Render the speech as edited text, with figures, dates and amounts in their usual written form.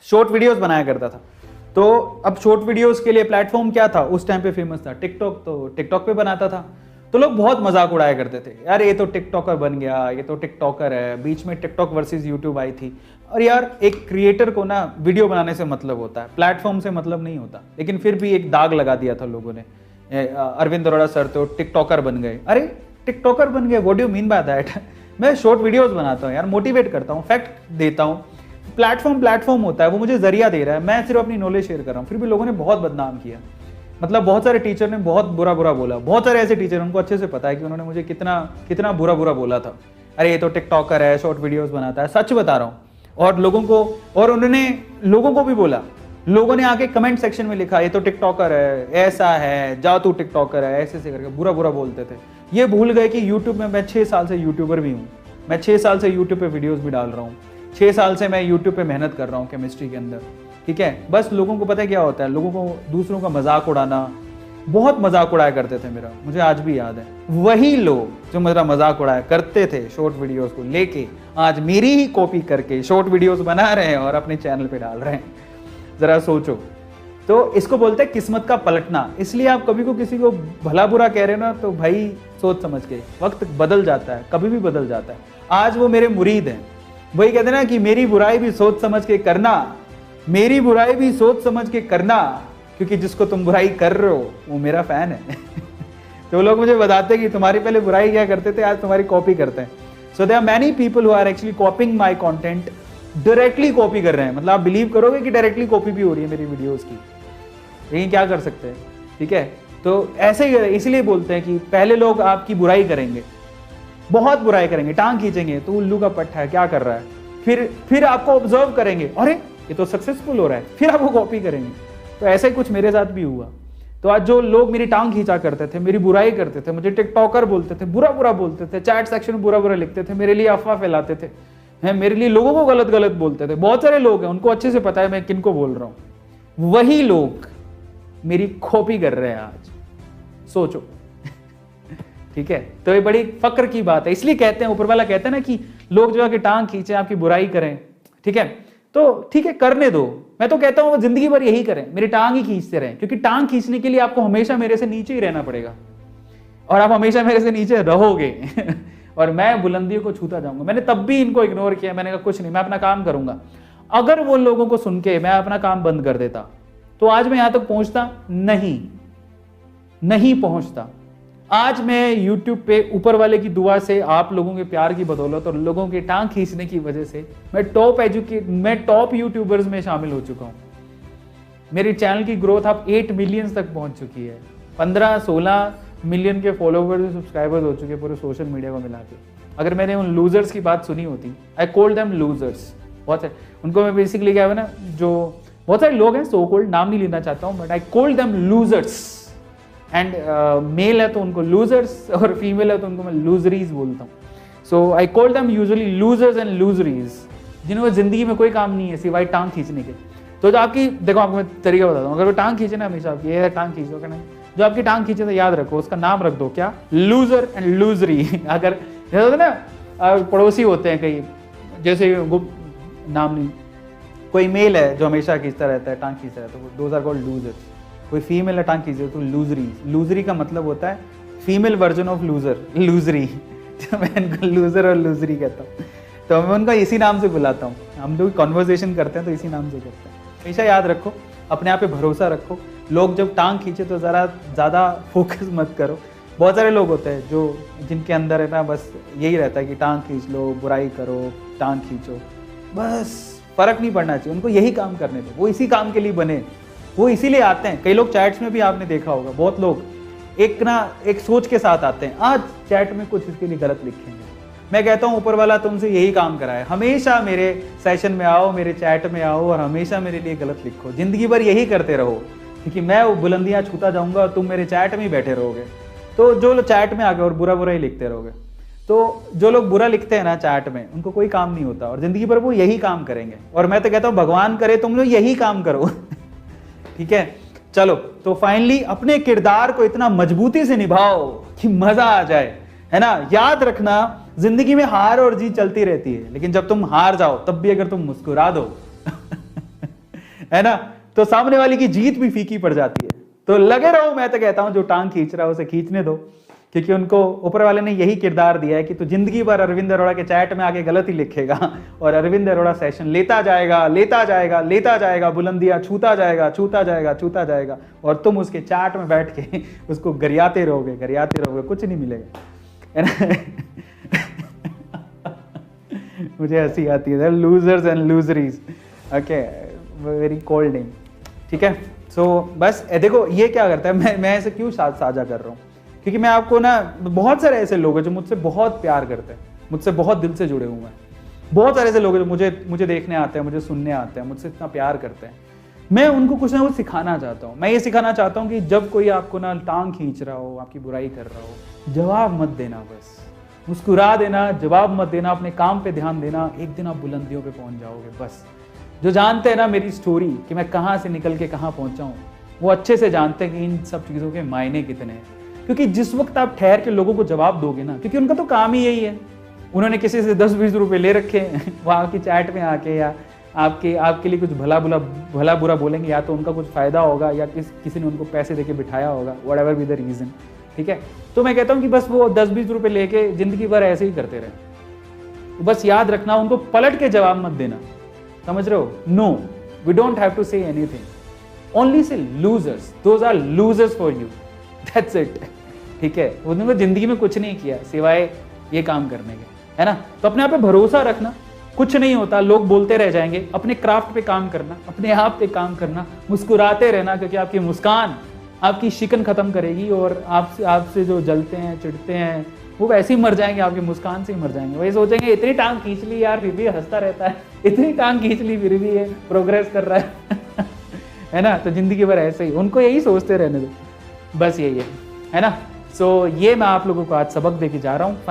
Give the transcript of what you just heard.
Short videos बनाया करता था। तो अब शॉर्ट वीडियोस के लिए प्लेटफॉर्म क्या था उस टाइम पे फेमस था? टिकटॉक। तो टिकटॉक पे बनाता था, तो लोग बहुत मजाक उड़ाया करते थे, यार ये तो टिकटॉकर बन गया, ये तो टिकटॉकर है। बीच में टिकटॉक वर्सेस यूट्यूब आई थी। और यार एक क्रिएटर को ना वीडियो बनाने से मतलब होता है, प्लेटफॉर्म से मतलब नहीं होता। लेकिन फिर भी एक दाग लगा दिया था लोगों ने, अरविंद अरोड़ा सर तो टिकटॉकर बन गए। अरे टिकटॉकर बन गए, what do you mean by that? मैं शॉर्ट वीडियोस बनाता हूँ यार, मोटिवेट करता हूँ, फैक्ट देता हूँ। प्लेटफॉर्म होता है, वो मुझे जरिया दे रहा है, मैं सिर्फ अपनी नॉलेज शेयर कर रहा हूँ। फिर भी लोगों ने बहुत बदनाम किया, मतलब बहुत सारे टीचर ने बहुत बुरा बोला। बहुत सारे ऐसे टीचर, उनको अच्छे से पता है कि उन्होंने मुझे कितना कितना बुरा बोला था। अरे ये तो टिकटॉकर है, शॉर्ट वीडियोस बनाता है, सच बता रहा हूँ। और उन्होंने लोगों को भी बोला, लोगों ने आके कमेंट सेक्शन में लिखा ये तो टिकटॉकर है, ऐसा है, जा तू टिकटॉकर है, ऐसे करके बुरा बोलते थे। ये भूल गए कि यूट्यूब में मैं 6 साल से यूट्यूबर भी हूँ, मैं 6 साल से यूट्यूब पे वीडियोस भी डाल रहा हूँ, 6 साल से मैं यूट्यूब पे मेहनत कर रहा हूँ केमिस्ट्री के अंदर, ठीक है। बस लोगों को पता है क्या होता है, लोगों को दूसरों का मजाक उड़ाना, बहुत मजाक उड़ाया करते थे मेरा, मुझे आज भी याद है। वही लोग जो मेरा मजाक उड़ाया करते थे शॉर्ट वीडियोस को लेके, आज मेरी ही कॉपी करके शॉर्ट वीडियोस बना रहे हैं और अपने चैनल पे डाल रहे हैं। जरा सोचो। तो इसको बोलते हैं किस्मत का पलटना। इसलिए आप कभी को किसी को भला बुरा कह रहे हो ना, तो भाई सोच समझ के, वक्त बदल जाता है, कभी भी बदल जाता है। आज वो मेरे मुरीद हैं, वही कहते हैं ना कि मेरी बुराई भी सोच समझ के करना, मेरी बुराई भी सोच समझ के करना, क्योंकि जिसको तुम बुराई कर रहे हो वो मेरा फैन है। तो लोग मुझे बताते हैं कि तुम्हारी पहले बुराई क्या करते थे, आज तुम्हारी कॉपी करते हैं। So there are many people who are actually copying my content, directly copy कर रहे हैं। मतलब आप बिलीव करोगे कि डायरेक्टली कॉपी भी हो रही है मेरी वीडियोस की, लेकिन क्या कर सकते हैं, ठीक है। तो ऐसे ही इसलिए बोलते हैं कि पहले लोग आपकी बुराई करेंगे, बहुत बुराई करेंगे, टांग खींचेंगे, तो उल्लू का पट्टा है, क्या कर रहा है। फिर आपको ऑब्जर्व करेंगे, अरे ये तो सक्सेसफुल हो रहा है, फिर आपको कॉपी करेंगे। तो ऐसे ही कुछ मेरे साथ भी हुआ। तो आज जो लोग मेरी टांग खींचा करते थे, मेरी बुराई करते थे, मुझे टिकटॉकर बोलते थे, बुरा बोलते थे, चैट सेक्शन में बुरा लिखते थे, मेरे लिए अफवाह फैलाते थे, हैं, मेरे लिए लोगों को गलत बोलते थे। बहुत सारे लोग हैं, उनको अच्छे से पता है मैं किनको बोल रहा हूं। वही लोग मेरी कॉपी कर रहे हैं आज, सोचो। ठीक है, तो ये बड़ी फक्र की बात है। इसलिए कहते हैं, ऊपर वाला कहते हैं ना कि लोग जो है कि टांग खींचे, आपकी बुराई करें, ठीक है, तो ठीक है, करने दो। मैं तो कहता हूं वो जिंदगी भर यही करें, मेरी टांग ही खींचते रहें, क्योंकि टांग खींचने के लिए आपको हमेशा मेरे से नीचे ही रहना पड़ेगा, और आप हमेशा मेरे से नीचे रहोगे। और मैं बुलंदियों को छूता जाऊंगा। मैंने तब भी इनको इग्नोर किया, मैंने कहा कुछ नहीं, मैं अपना काम करूंगा। अगर वो लोगों को सुन के मैं अपना काम बंद कर देता, तो आज मैं यहां तक पहुंचता नहीं पहुंचता। आज मैं YouTube पे ऊपर वाले की दुआ से, आप लोगों के प्यार की बदौलत और लोगों के टांग खींचने की वजह से मैं टॉप यूट्यूबर्स में शामिल हो चुका हूं। मेरी चैनल की ग्रोथ अब 8 मिलियन तक पहुंच चुकी है, 15-16 मिलियन के फॉलोवर्स, सब्सक्राइबर्स हो चुके पूरे सोशल मीडिया को मिला के। अगर मैंने उन लूजर्स की बात सुनी होती, आई कॉल्ड देम लूजर्स। बहुत है उनको, मैं बेसिकली क्या है ना, जो बहुत सारे लोग हैं सो कॉल्ड, नाम नहीं लेना चाहता हूं, but I called them losers. And mail है तो उनको लूजर्स, और फीमेल है तो उनको मैं लूजरीज बोलता हूँ। So I call them usually losers and loseries, जिन्होंने जिंदगी में कोई काम नहीं है सिवाय टांग खींचने के। तो जो आपकी, देखो आपको मैं तरीका बताता हूँ, अगर वो टांग खींचे ना हमेशा आपकी, ये टांग खींचो, नहीं जो आपकी टांग खींचे तो याद रखो, उसका नाम रख दो क्या, लूजर एंड लूजरी। अगर जैसे ना पड़ोसी होते हैं कई, जैसे नाम नहीं, कोई मेल है जो हमेशा खींचता रहता है, टांग खींचता रहता है, दोज आर कॉल्ड लूजर्स। कोई फीमेल है टांग खींचे तो लूजरी। लूजरी का मतलब होता है फीमेल वर्जन ऑफ लूजर, लूजरी। तो मैं इनको लूजर और लूजरी कहता हूँ, तो मैं उनको इसी नाम से बुलाता हूँ। हम लोग कॉन्वर्सेशन करते हैं तो इसी नाम से करते हैं। हमेशा याद रखो, अपने आप पे भरोसा रखो। लोग जब टांग खींचे तो ज़रा ज़्यादा फोकस मत करो। बहुत सारे लोग होते हैं जो, जिनके अंदर है ना बस यही रहता है कि टांग खींच लो, बुराई करो, टांग खींचो, बस फर्क नहीं पड़ना चाहिए उनको, यही काम करने दो। वो इसी काम के लिए बने, वो इसीलिए आते हैं। कई लोग चैट्स में भी आपने देखा होगा, बहुत लोग एक सोच के साथ आते हैं, आज चैट में कुछ इसके लिए गलत लिखेंगे। मैं कहता हूँ ऊपर वाला तुमसे यही काम कराए, हमेशा मेरे सेशन में आओ, मेरे चैट में आओ और हमेशा मेरे लिए गलत लिखो, जिंदगी भर यही करते रहो, क्योंकि मैं वो बुलंदियां छूता जाऊंगा और तुम मेरे चैट में ही बैठे रहोगे। तो जो लोग चैट में आगे और बुरा ही लिखते रहोगे, तो जो लोग बुरा लिखते हैं ना चैट में, उनको कोई काम नहीं होता और जिंदगी भर वो यही काम करेंगे। और मैं तो कहता हूँ भगवान करे तुम लोग यही काम करो। ठीक है, चलो तो फाइनली अपने किरदार को इतना मजबूती से निभाओ कि मजा आ जाए, है ना। याद रखना, जिंदगी में हार और जीत चलती रहती है, लेकिन जब तुम हार जाओ तब भी अगर तुम मुस्कुरा दो है ना, तो सामने वाले की जीत भी फीकी पड़ जाती है। तो लगे रहो, मैं तो कहता हूं जो टांग खींच रहा है उसे खींचने दो, क्योंकि उनको ऊपर वाले ने यही किरदार दिया है कि तू जिंदगी भर अरविंद अरोड़ा के चैट में आके गलत ही लिखेगा और अरविंद अरोड़ा सेशन लेता जाएगा लेता जाएगा लेता जाएगा, बुलंदियां छूता जाएगा छूता जाएगा छूता जाएगा, और तुम उसके चैट में बैठ के उसको गरियाते रहोगे, कुछ नहीं मिलेगा, है ना। मुझे हंसी आती है, losers and loseries, okay, very cold name, ठीक है। सो बस देखो ये क्या करता है, मैं ऐसे क्यों साझा कर रहा हूँ, क्योंकि मैं आपको ना, बहुत सारे ऐसे लोग हैं जो मुझसे बहुत प्यार करते हैं, मुझसे बहुत दिल से जुड़े हुए हैं, बहुत सारे ऐसे लोग हैं जो मुझे देखने आते हैं, मुझे सुनने आते हैं, मुझसे इतना प्यार करते हैं। मैं उनको कुछ ना कुछ सिखाना चाहता हूँ। मैं ये सिखाना चाहता हूँ कि जब कोई आपको ना टांग खींच रहा हो, आपकी बुराई कर रहा हो, जवाब मत देना, बस मुस्कुरा देना, जवाब मत देना, अपने काम पे ध्यान देना, एक दिन आप बुलंदियों पे पहुंच जाओगे। बस जो जानते हैं ना मेरी स्टोरी कि मैं कहाँ से निकल के कहाँ पहुंचा हूँ, वो अच्छे से जानते हैं कि इन सब चीज़ों के मायने कितने हैं। क्योंकि जिस वक्त आप ठहर के लोगों को जवाब दोगे ना, क्योंकि उनका तो काम ही यही है, उन्होंने किसी से 10-20 रुपए ले रखे हैं, वो आपकी चैट में आके या आपके लिए कुछ भला बुरा बोलेंगे, या तो उनका कुछ फायदा होगा या किसी ने उनको पैसे देके बिठाया होगा, व्हाटएवर बी द रीजन, ठीक है। तो मैं कहता हूँ कि बस वो 10-20 रुपए लेके जिंदगी भर ऐसे ही करते रहे। बस याद रखना, उनको पलट के जवाब मत देना, समझ रहे हो। No, we don't have to say anything, only say losers, those are losers for you, that's it, ठीक है। उन्होंने जिंदगी में कुछ नहीं किया सिवाय ये काम करने के, है ना। तो अपने आप पे भरोसा रखना, कुछ नहीं होता, लोग बोलते रह जाएंगे, अपने क्राफ्ट पे काम करना, अपने आप पे काम करना, मुस्कुराते रहना, क्योंकि आपकी मुस्कान आपकी शिकन खत्म करेगी, और आपसे जो जलते हैं चिढ़ते हैं वो वैसे ही मर जाएंगे, आपकी मुस्कान से ही मर जाएंगे। वही सोचेंगे इतनी टांग खींच ली यार फिर भी हंसता रहता है, इतनी टांग खींच ली फिर भी ये प्रोग्रेस कर रहा है है ना। तो जिंदगी भर ऐसे ही उनको यही सोचते रहने दो, बस यही है ना। सो ये मैं आप लोगों को आज सबक दे के जा रहा हूँ।